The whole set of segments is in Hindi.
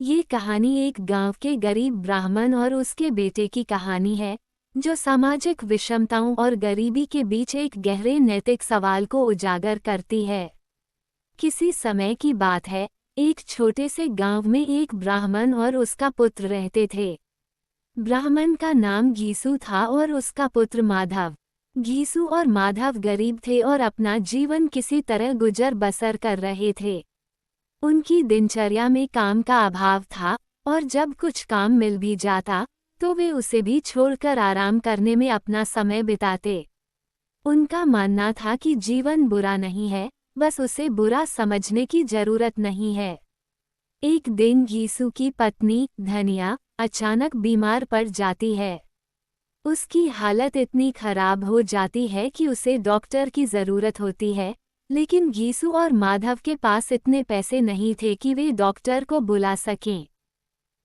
ये कहानी एक गांव के गरीब ब्राह्मण और उसके बेटे की कहानी है, जो सामाजिक विषमताओं और गरीबी के बीच एक गहरे नैतिक सवाल को उजागर करती है। किसी समय की बात है, एक छोटे से गांव में एक ब्राह्मण और उसका पुत्र रहते थे। ब्राह्मण का नाम घीसू था और उसका पुत्र माधव। घीसू और माधव गरीब थे और अपना जीवन किसी तरह गुजर बसर कर रहे थे। उनकी दिनचर्या में काम का अभाव था और जब कुछ काम मिल भी जाता तो वे उसे भी छोड़कर आराम करने में अपना समय बिताते। उनका मानना था कि जीवन बुरा नहीं है, बस उसे बुरा समझने की जरूरत नहीं है। एक दिन घीसू की पत्नी धनिया अचानक बीमार पड़ जाती है। उसकी हालत इतनी खराब हो जाती है कि उसे डॉक्टर की जरूरत होती है, लेकिन घीसू और माधव के पास इतने पैसे नहीं थे कि वे डॉक्टर को बुला सकें।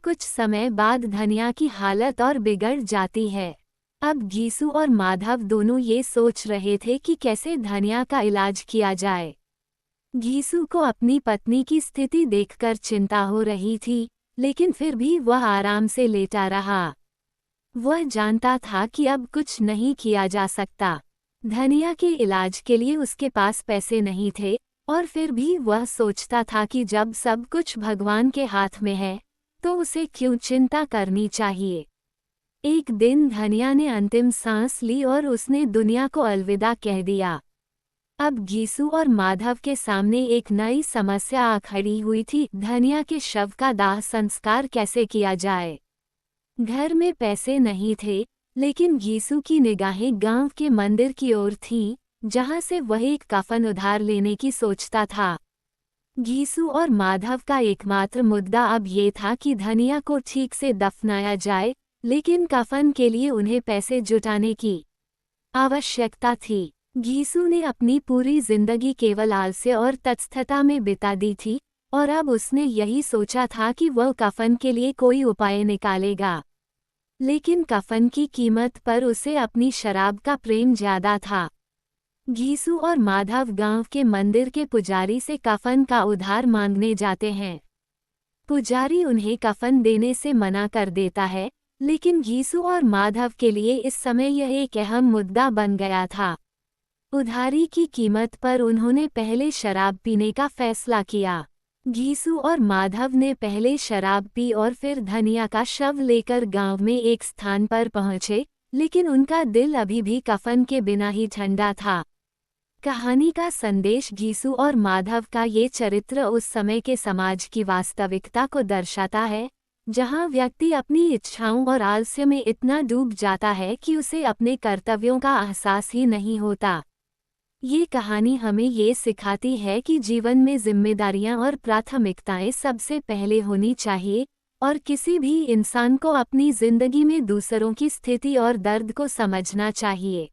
कुछ समय बाद धनिया की हालत और बिगड़ जाती है। अब घीसू और माधव दोनों ये सोच रहे थे कि कैसे धनिया का इलाज किया जाए। घीसू को अपनी पत्नी की स्थिति देखकर चिंता हो रही थी, लेकिन फिर भी वह आराम से लेटा रहा। वह जानता था कि अब कुछ नहीं किया जा सकता। धनिया के इलाज के लिए उसके पास पैसे नहीं थे, और फिर भी वह सोचता था कि जब सब कुछ भगवान के हाथ में है तो उसे क्यों चिंता करनी चाहिए। एक दिन धनिया ने अंतिम सांस ली और उसने दुनिया को अलविदा कह दिया। अब घीसू और माधव के सामने एक नई समस्या आ खड़ी हुई थी। धनिया के शव का दाह संस्कार कैसे किया जाए। घर में पैसे नहीं थे, लेकिन घीसू की निगाहें गांव के मंदिर की ओर थीं, जहां से वह एक कफन उधार लेने की सोचता था। घीसू और माधव का एकमात्र मुद्दा अब ये था कि धनिया को ठीक से दफनाया जाए, लेकिन कफन के लिए उन्हें पैसे जुटाने की आवश्यकता थी। घीसू ने अपनी पूरी जिंदगी केवल आलस्य और तत्स्थता में बिता दी थी, और अब उसने यही सोचा था कि वह कफन के लिए कोई उपाय निकालेगा। लेकिन कफन की कीमत पर उसे अपनी शराब का प्रेम ज्यादा था। घीसू और माधव गांव के मंदिर के पुजारी से कफन का उधार मांगने जाते हैं। पुजारी उन्हें कफन देने से मना कर देता है, लेकिन घीसू और माधव के लिए इस समय यह एक अहम मुद्दा बन गया था। उधारी की कीमत पर उन्होंने पहले शराब पीने का फैसला किया। घीसू और माधव ने पहले शराब पी और फिर धनिया का शव लेकर गांव में एक स्थान पर पहुंचे, लेकिन उनका दिल अभी भी कफन के बिना ही ठंडा था। कहानी का संदेश घीसू और माधव का ये चरित्र उस समय के समाज की वास्तविकता को दर्शाता है, जहां व्यक्ति अपनी इच्छाओं और आलस्य में इतना डूब जाता है कि उसे अपने कर्तव्यों का एहसास ही नहीं होता। ये कहानी हमें ये सिखाती है कि जीवन में जिम्मेदारियां और प्राथमिकताएं सबसे पहले होनी चाहिए, और किसी भी इंसान को अपनी जिंदगी में दूसरों की स्थिति और दर्द को समझना चाहिए।